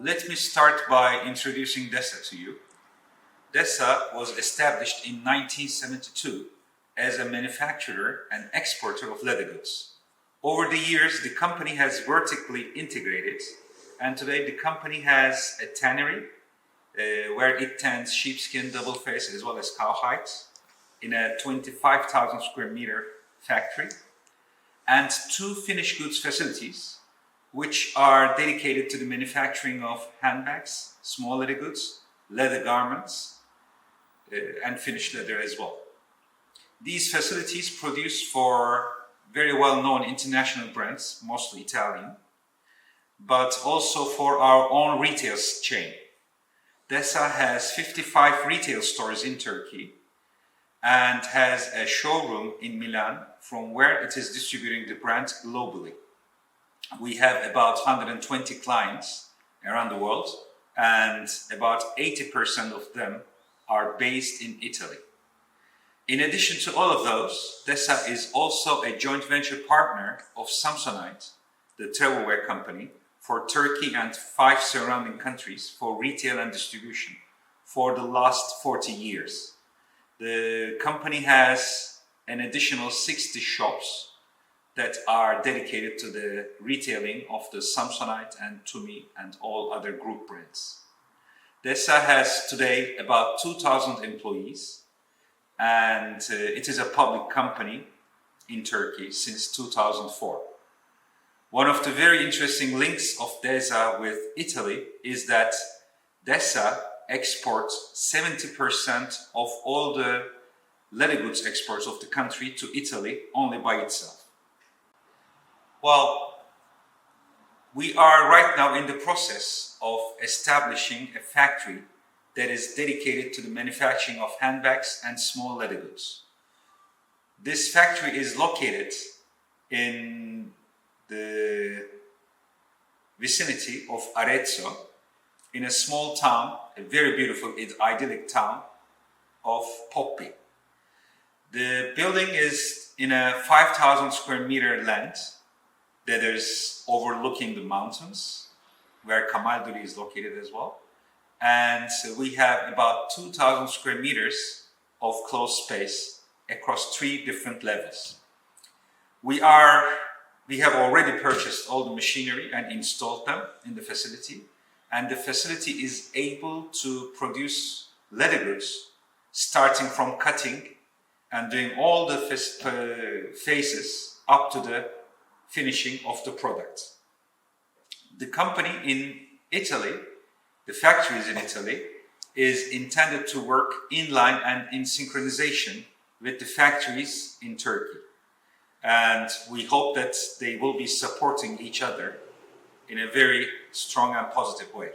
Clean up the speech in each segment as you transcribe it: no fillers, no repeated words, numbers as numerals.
Let me start by introducing DESA to you. DESA was established in 1972 as a manufacturer and exporter of leather goods. Over the years, the company has vertically integrated, and today the company has a tannery where it tans sheepskin, double face, as well as cowhide in a 25,000 square meter factory, and two finished goods facilities which are dedicated to the manufacturing of handbags, small leather goods, leather garments, and finished leather as well. These facilities produce for very well-known international brands, mostly Italian, but also for our own retail chain. DESA has 55 retail stores in Turkey and has a showroom in Milan from where it is distributing the brand globally. We have about 120 clients around the world, and about 80% of them are based in Italy. In addition to all of those, DESA is also a joint venture partner of Samsonite, the travelwear company, for Turkey and 5 surrounding countries for retail and distribution for the last 40 years. The company has an additional 60 shops that are dedicated to the retailing of the Samsonite and Tumi and all other group brands. DESA has today about 2,000 employees, and it is a public company in Turkey since 2004. One of the very interesting links of DESA with Italy is that DESA exports 70% of all the leather goods exports of the country to Italy only by itself. Well, we are right now in the process of establishing a factory that is dedicated to the manufacturing of handbags and small leather goods. This factory is located in the vicinity of Arezzo, in a small town, a very beautiful, idyllic town of Poppi. The building is in a 5,000 square meter land that is overlooking the mountains, where Camaldoli is located as well. And we have about 2,000 square meters of closed space across 3 different levels. We have already purchased all the machinery and installed them in the facility, and the facility is able to produce leather goods starting from cutting and doing all the phases up to the finishing of the product. The company in Italy, the factories in Italy, is intended to work in line and in synchronization with the factories in Turkey. And we hope that they will be supporting each other in a very strong and positive way.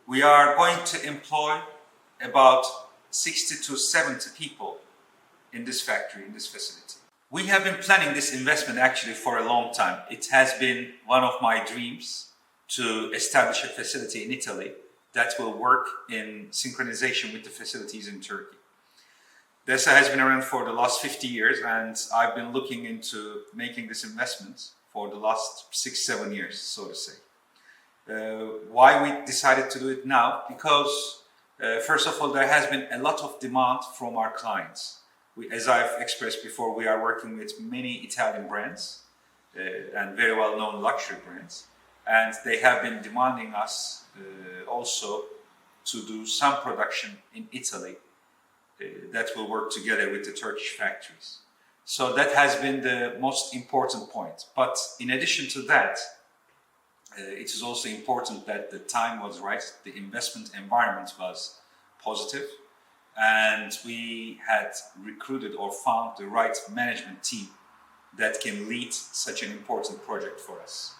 We are going to employ about 60 to 70 people in this factory, in this facility. We have been planning this investment actually for a long time. It has been one of my dreams to establish a facility in Italy that will work in synchronization with the facilities in Turkey. DESA has been around for the last 50 years, and I've been looking into making this investment for the last 6-7 years, so to say. Why we decided to do it now? Because first of all, there has been a lot of demand from our clients. As I've expressed before, we are working with many Italian brands and very well-known luxury brands, and they have been demanding us also to do some production in Italy that will work together with the Turkish factories. So that has been the most important point. But in addition to that, it is also important that the time was right, the investment environment was positive, and we had recruited or found the right management team that can lead such an important project for us.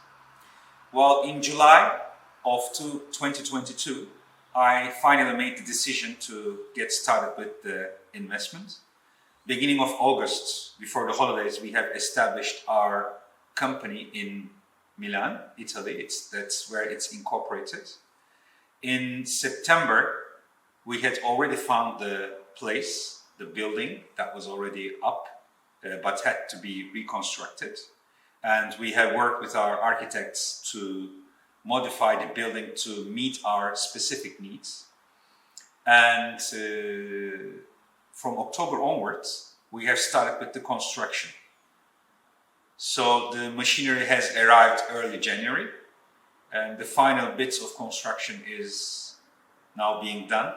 Well, in July of 2022, I finally made the decision to get started with the investment. Beginning of August, before the holidays, we have established our company in Milan, Italy. That's where it's incorporated. In September, we had already found the place, the building that was already up, but had to be reconstructed. And we have worked with our architects to modify the building to meet our specific needs. And from October onwards, we have started with the construction. So the machinery has arrived early January, and the final bits of construction is now being done.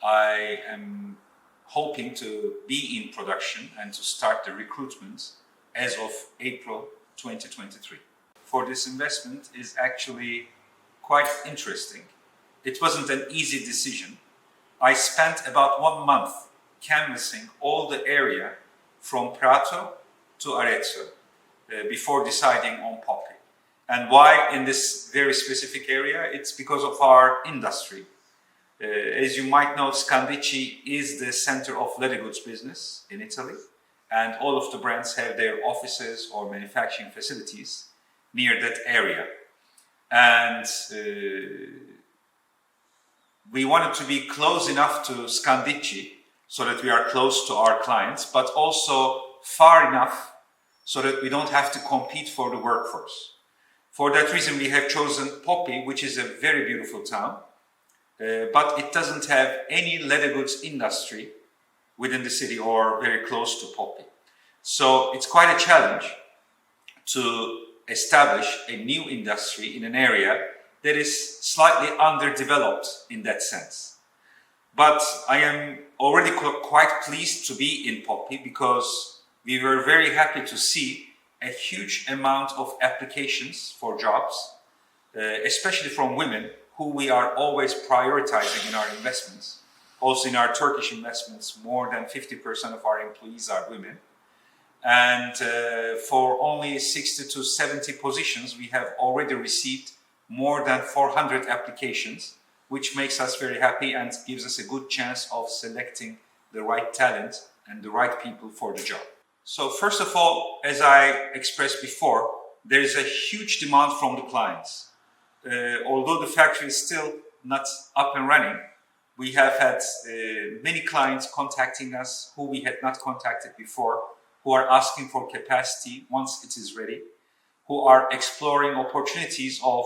I am hoping to be in production and to start the recruitment as of April 2023. For this investment is actually quite interesting. It wasn't an easy decision. I spent about 1 month canvassing all the area from Prato to Arezzo before deciding on Poppy. And why in this very specific area? It's because of our industry. As you might know, Scandicci is the center of leather goods business in Italy, and all of the brands have their offices or manufacturing facilities near that area. And we wanted to be close enough to Scandicci so that we are close to our clients, but also far enough so that we don't have to compete for the workforce. For that reason, we have chosen Poppy, which is a very beautiful town, but it doesn't have any leather goods industry within the city or very close to Poppy. So it's quite a challenge to establish a new industry in an area that is slightly underdeveloped in that sense. But I am already quite pleased to be in Poppy because we were very happy to see a huge amount of applications for jobs, especially from women, who we are always prioritizing in our investments. Also in our Turkish investments, more than 50% of our employees are women. And for only 60 to 70 positions, we have already received more than 400 applications, which makes us very happy and gives us a good chance of selecting the right talent and the right people for the job. So first of all, as I expressed before, there is a huge demand from the clients. Although the factory is still not up and running, we have had many clients contacting us who we had not contacted before, who are asking for capacity once it is ready, who are exploring opportunities of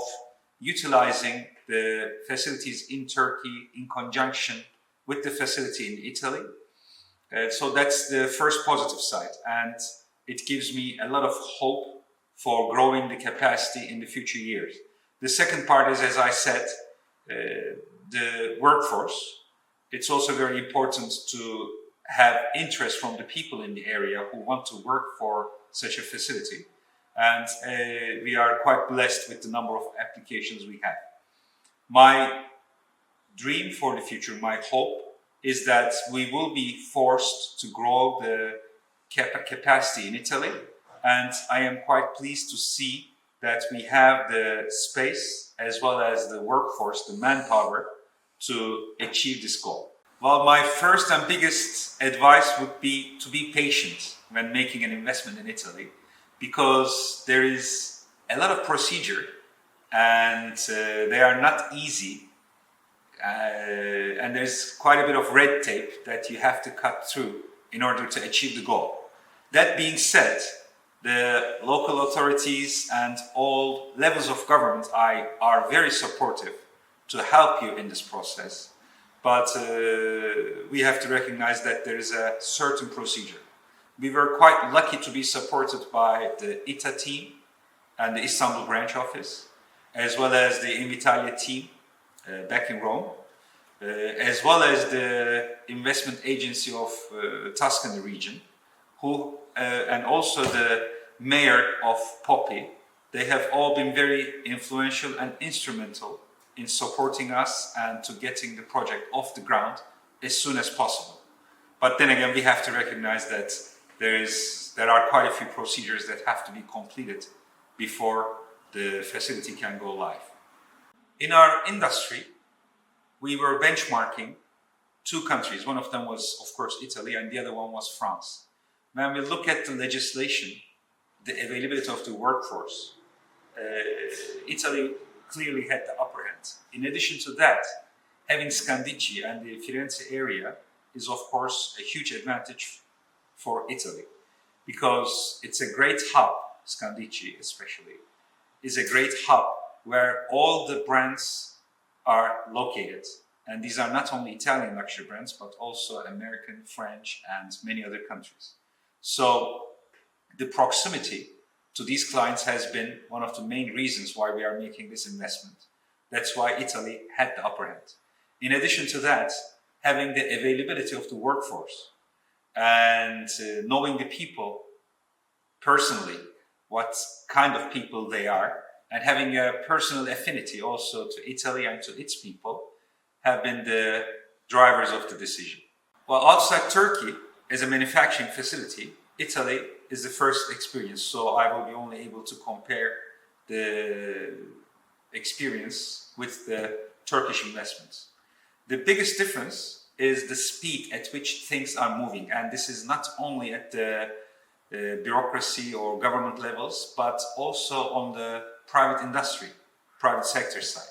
utilizing the facilities in Turkey in conjunction with the facility in Italy. So that's the first positive side, and it gives me a lot of hope for growing the capacity in the future years. The second part is, as I said, the workforce. It's also very important to have interest from the people in the area who want to work for such a facility. And we are quite blessed with the number of applications we have. My dream for the future, my hope, is that we will be forced to grow the capacity in Italy. And I am quite pleased to see that we have the space as well as the workforce, the manpower, to achieve this goal. Well, my first and biggest advice would be to be patient when making an investment in Italy, because there is a lot of procedure and they are not easy. And there's quite a bit of red tape that you have to cut through in order to achieve the goal. That being said, the local authorities and all levels of government are very supportive to help you in this process. But we have to recognize that there is a certain procedure. We were quite lucky to be supported by the ITA team and the Istanbul branch office, as well as the Invitalia team back in Rome, as well as the investment agency of Tuscany region, who and also the mayor of Poppy. They have all been very influential and instrumental in supporting us and to getting the project off the ground as soon as possible. But then again, we have to recognize that there are quite a few procedures that have to be completed before the facility can go live. In our industry, we were benchmarking two countries. One of them was, of course, Italy, and the other one was France. When we look at the legislation, the availability of the workforce, Italy clearly had the upper hand. In addition to that, having Scandicci and the Firenze area is, of course, a huge advantage for Italy, because it's a great hub. Scandicci especially is a great hub where all the brands are located. And these are not only Italian luxury brands, but also American, French, and many other countries. So the proximity to these clients has been one of the main reasons why we are making this investment. That's why Italy had the upper hand. In addition to that, having the availability of the workforce and knowing the people personally, what kind of people they are, and having a personal affinity also to Italy and to its people have been the drivers of the decision. While outside Turkey, as a manufacturing facility, Italy is the first experience, so I will be only able to compare the experience with the Turkish investments. The biggest difference is the speed at which things are moving, and this is not only at the bureaucracy or government levels, but also on the private industry, private sector side.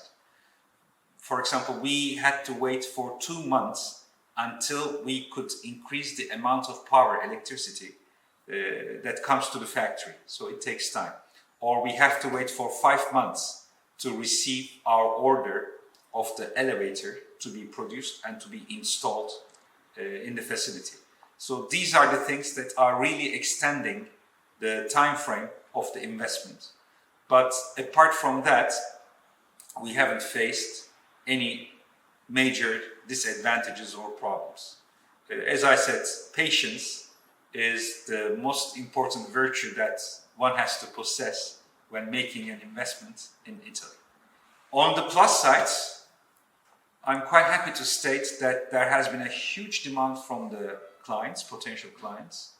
For example, we had to wait for 2 months until we could increase the amount of power, electricity, that comes to the factory. So it takes time. Or we have to wait for 5 months to receive our order of the elevator to be produced and to be installed in the facility. So these are the things that are really extending the time frame of the investment. But apart from that, we haven't faced any major disadvantages or problems. As I said, patience is the most important virtue that one has to possess when making an investment in Italy. On the plus side, I'm quite happy to state that there has been a huge demand from the clients, potential clients,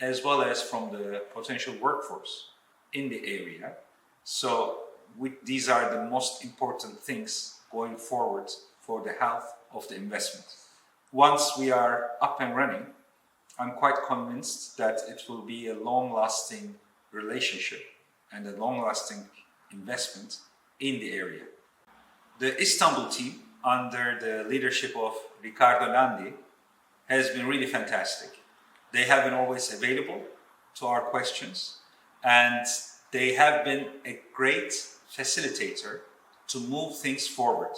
as well as from the potential workforce in the area. So these are the most important things going forward for the health of the investment. Once we are up and running, I'm quite convinced that it will be a long-lasting relationship and a long-lasting investment in the area. The Istanbul team, under the leadership of Riccardo Landi, has been really fantastic. They have been always available to our questions, and they have been a great facilitator to move things forward.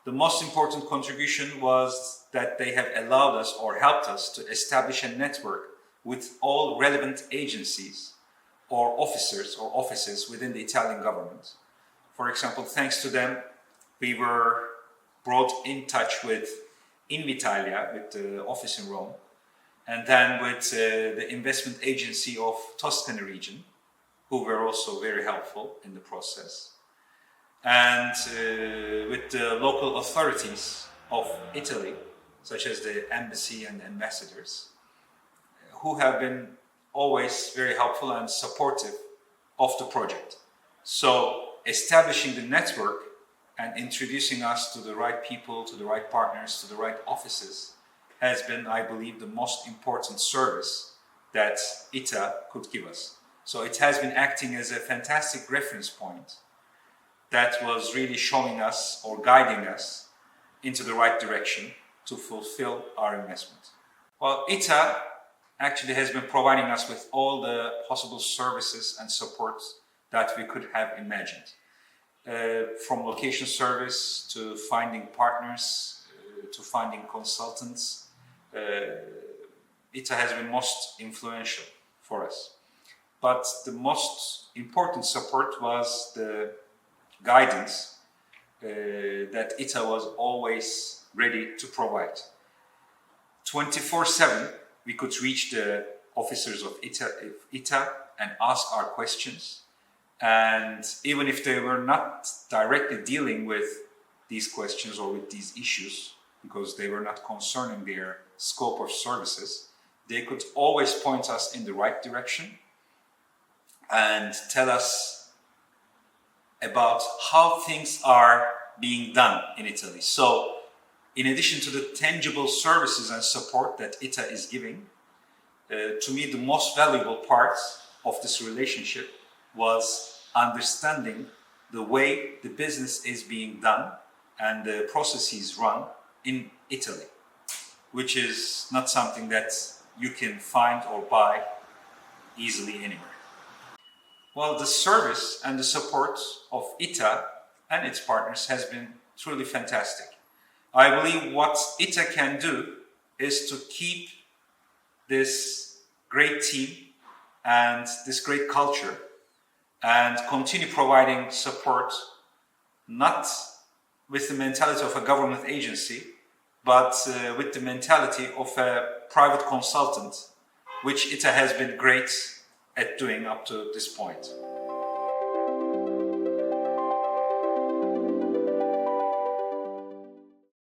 The most important contribution was that they have allowed us or helped us to establish a network with all relevant agencies or officers or offices within the Italian government. For example, thanks to them, we were brought in touch with Invitalia, with the office in Rome, and then with the investment agency of Tuscany region, who were also very helpful in the process, and with the local authorities of Italy, such as the embassy and ambassadors, who have been always very helpful and supportive of the project. So establishing the network and introducing us to the right people, to the right partners, to the right offices has been, I believe, the most important service that ITA could give us. So it has been acting as a fantastic reference point that was really showing us or guiding us into the right direction to fulfill our investment. Well, ITA actually has been providing us with all the possible services and support that we could have imagined. From location service to finding partners, to finding consultants, ITA has been most influential for us. But the most important support was the guidance that ITA was always ready to provide. 24/7, we could reach the officers of ITA and ask our questions. And even if they were not directly dealing with these questions or with these issues, because they were not concerning their scope of services, they could always point us in the right direction and tell us about how things are being done in Italy. So, in addition to the tangible services and support that ITA is giving, to me the most valuable part of this relationship was understanding the way the business is being done and the processes run in Italy, which is not something that you can find or buy easily anywhere. Well, the service and the support of ITA and its partners has been truly fantastic. I believe what ITA can do is to keep this great team and this great culture and continue providing support, not with the mentality of a government agency, but with the mentality of a private consultant, which ITA has been great at doing up to this point.